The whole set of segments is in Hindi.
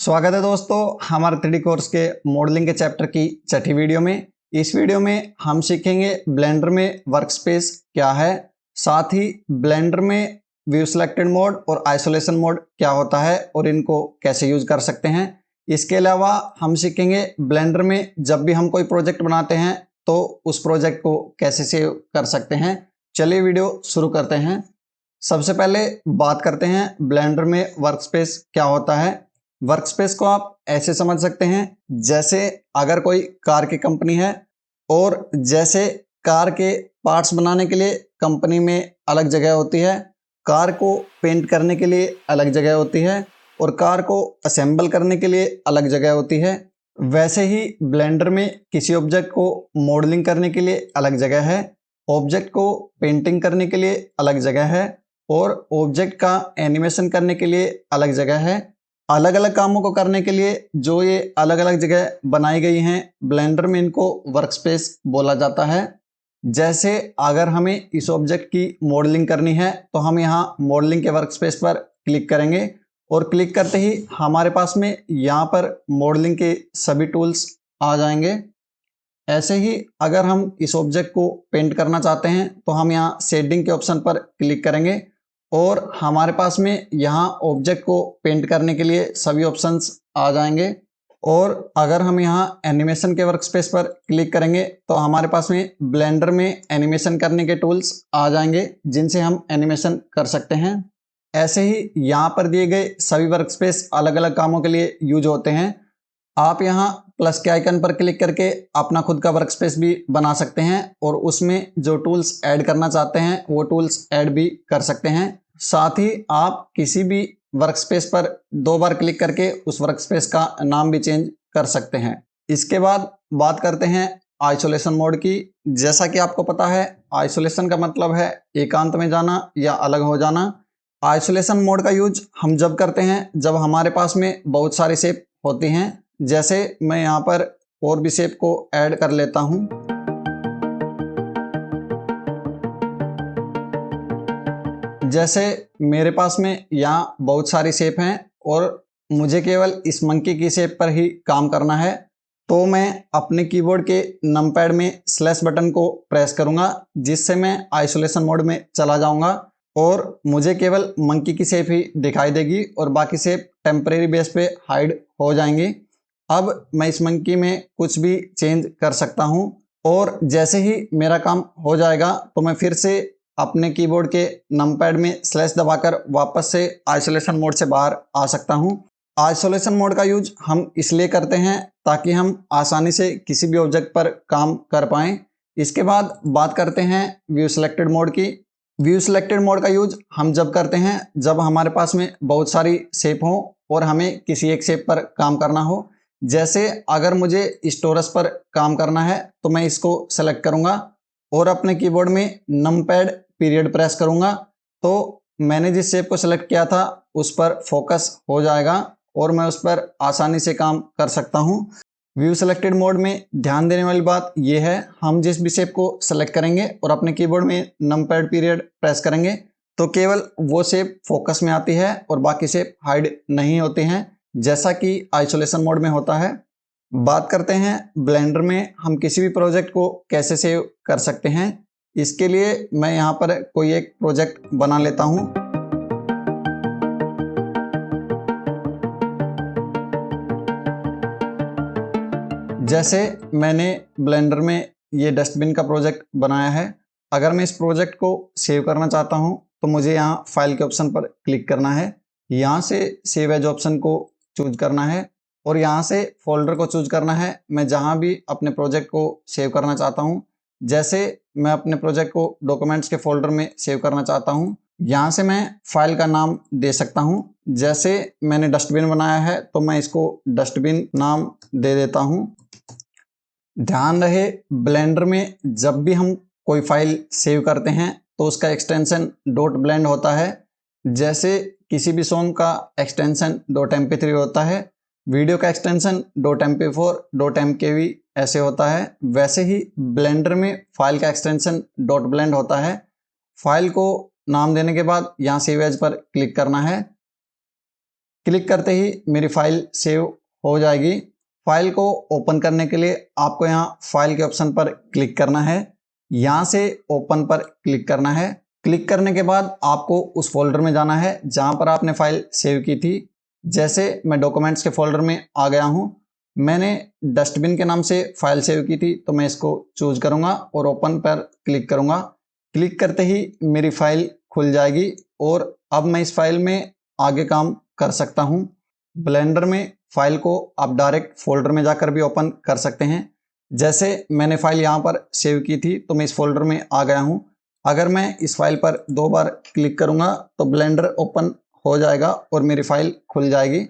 स्वागत है दोस्तों हमारे 3D कोर्स के मॉडलिंग के चैप्टर की छठी वीडियो में। इस वीडियो में हम सीखेंगे ब्लेंडर में वर्कस्पेस क्या है, साथ ही ब्लेंडर में व्यू सिलेक्टेड मोड और आइसोलेशन मोड क्या होता है और इनको कैसे यूज कर सकते हैं। इसके अलावा हम सीखेंगे ब्लेंडर में जब भी हम कोई प्रोजेक्ट बनाते हैं तो उस प्रोजेक्ट को कैसे सेव कर सकते हैं। चलिए वीडियो शुरू करते हैं। सबसे पहले बात करते हैं ब्लेंडर में वर्कस्पेस क्या होता है। वर्कस्पेस को आप ऐसे समझ सकते हैं जैसे अगर कोई कार की कंपनी है और जैसे कार के पार्ट्स बनाने के लिए कंपनी में अलग जगह होती है, कार को पेंट करने के लिए अलग जगह होती है और कार को असेंबल करने के लिए अलग जगह होती है, वैसे ही ब्लेंडर में किसी ऑब्जेक्ट को मॉडलिंग करने के लिए अलग जगह है, ऑब्जेक्ट को पेंटिंग करने के लिए अलग जगह है और ऑब्जेक्ट का एनिमेशन करने के लिए अलग जगह है। अलग अलग कामों को करने के लिए जो ये अलग अलग जगह बनाई गई हैं ब्लेंडर में, इनको वर्कस्पेस बोला जाता है। जैसे अगर हमें इस ऑब्जेक्ट की मॉडलिंग करनी है तो हम यहाँ मॉडलिंग के वर्कस्पेस पर क्लिक करेंगे और क्लिक करते ही हमारे पास में यहाँ पर मॉडलिंग के सभी टूल्स आ जाएंगे। ऐसे ही अगर हम इस ऑब्जेक्ट को पेंट करना चाहते हैं तो हम यहाँ शेडिंग के ऑप्शन पर क्लिक करेंगे और हमारे पास में यहाँ ऑब्जेक्ट को पेंट करने के लिए सभी ऑप्शंस आ जाएंगे। और अगर हम यहाँ एनिमेशन के वर्कस्पेस पर क्लिक करेंगे तो हमारे पास में ब्लेंडर में एनिमेशन करने के टूल्स आ जाएंगे जिनसे हम एनिमेशन कर सकते हैं। ऐसे ही यहाँ पर दिए गए सभी वर्कस्पेस अलग अलग कामों के लिए यूज होते हैं। आप यहाँ प्लस के आइकन पर क्लिक करके अपना खुद का वर्कस्पेस भी बना सकते हैं और उसमें जो टूल्स ऐड करना चाहते हैं वो टूल्स ऐड भी कर सकते हैं। साथ ही आप किसी भी वर्कस्पेस पर 2 बार क्लिक करके उस वर्कस्पेस का नाम भी चेंज कर सकते हैं। इसके बाद बात करते हैं आइसोलेशन मोड की। जैसा कि आपको पता है आइसोलेशन का मतलब है एकांत में जाना या अलग हो जाना। आइसोलेशन मोड का यूज हम जब करते हैं जब हमारे पास में बहुत सारी शेप होती हैं। जैसे मैं यहाँ पर और भी शेप को ऐड कर लेता हूँ। जैसे मेरे पास में यहाँ बहुत सारी शेप हैं और मुझे केवल इस मंकी की शेप पर ही काम करना है, तो मैं अपने कीबोर्ड के नमपैड में स्लैश बटन को प्रेस करूँगा जिससे मैं आइसोलेशन मोड में चला जाऊँगा और मुझे केवल मंकी की शेप ही दिखाई देगी और बाकी शेप टेम्परेरी बेस पे हाइड हो जाएंगी। अब मैं इस मंकी में कुछ भी चेंज कर सकता हूँ और जैसे ही मेरा काम हो जाएगा तो मैं फिर से अपने कीबोर्ड के नमपैड में स्लैश दबाकर वापस से आइसोलेशन मोड से बाहर आ सकता हूं। आइसोलेशन मोड का यूज हम इसलिए करते हैं ताकि हम आसानी से किसी भी ऑब्जेक्ट पर काम कर पाएं। इसके बाद बात करते हैं व्यू सिलेक्टेड मोड की। व्यू सिलेक्टेड मोड का यूज हम जब करते हैं जब हमारे पास में बहुत सारी शेप हो और हमें किसी एक शेप पर काम करना हो। जैसे अगर मुझे इस टोरस पर काम करना है तो मैं इसको सेलेक्ट करूंगा और अपने कीबोर्ड में नमपैड पीरियड प्रेस करूंगा तो मैंने जिस शेप को सेलेक्ट किया था उस पर फोकस हो जाएगा और मैं उस पर आसानी से काम कर सकता हूं। व्यू सिलेक्टेड मोड में ध्यान देने वाली बात यह है, हम जिस भी शेप को सेलेक्ट करेंगे और अपने कीबोर्ड में नमपैड पीरियड प्रेस करेंगे तो केवल वो शेप फोकस में आती है और बाकी शेप हाइड नहीं होती हैं जैसा कि आइसोलेशन मोड में होता है। बात करते हैं ब्लेंडर में हम किसी भी प्रोजेक्ट को कैसे सेव कर सकते हैं। इसके लिए मैं यहाँ पर कोई एक प्रोजेक्ट बना लेता हूँ। जैसे मैंने ब्लेंडर में ये डस्टबिन का प्रोजेक्ट बनाया है। अगर मैं इस प्रोजेक्ट को सेव करना चाहता हूँ तो मुझे यहाँ फाइल के ऑप्शन पर क्लिक करना है, यहाँ से सेव एज ऑप्शन को चूज करना है और यहाँ से फोल्डर को चूज करना है मैं जहाँ भी अपने प्रोजेक्ट को सेव करना चाहता हूँ। जैसे मैं अपने प्रोजेक्ट को डॉक्यूमेंट्स के फोल्डर में सेव करना चाहता हूँ, यहाँ से मैं फाइल का नाम दे सकता हूँ। जैसे मैंने डस्टबिन बनाया है तो मैं इसको डस्टबिन नाम दे देता हूँ। ध्यान रहे ब्लेंडर में जब भी हम कोई फाइल सेव करते हैं तो उसका एक्सटेंशन डॉट ब्लेंड होता है। जैसे किसी भी सॉन्ग का एक्सटेंशन .mp3 होता है, वीडियो का एक्सटेंशन .mp4 .mkv ऐसे होता है, वैसे ही ब्लेंडर में फाइल का एक्सटेंशन डॉट ब्लेंड होता है। फाइल को नाम देने के बाद यहाँ सेव एज पर क्लिक करना है। क्लिक करते ही मेरी फाइल सेव हो जाएगी। फाइल को ओपन करने के लिए आपको यहाँ फाइल के ऑप्शन पर क्लिक करना है, यहाँ से ओपन पर क्लिक करना है। क्लिक करने के बाद आपको उस फोल्डर में जाना है जहाँ पर आपने फाइल सेव की थी। जैसे मैं डॉक्यूमेंट्स के फोल्डर में आ गया हूँ, मैंने डस्टबिन के नाम से फाइल सेव की थी तो मैं इसको चूज करूँगा और ओपन पर क्लिक करूँगा। क्लिक करते ही मेरी फाइल खुल जाएगी और अब मैं इस फाइल में आगे काम कर सकता हूँ। ब्लेंडर में फाइल को आप डायरेक्ट फोल्डर में जाकर भी ओपन कर सकते हैं। जैसे मैंने फाइल यहाँ पर सेव की थी तो मैं इस फोल्डर में आ गया हूँ। अगर मैं इस फाइल पर 2 बार क्लिक करूँगा तो ब्लेंडर ओपन हो जाएगा और मेरी फाइल खुल जाएगी।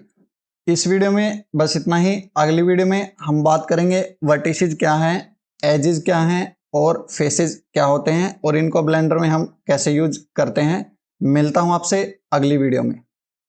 इस वीडियो में बस इतना ही। अगली वीडियो में हम बात करेंगे वर्टिसेस क्या हैं, एजेस क्या हैं और फेसेस क्या होते हैं और इनको ब्लेंडर में हम कैसे यूज करते हैं। मिलता हूँ आपसे अगली वीडियो में।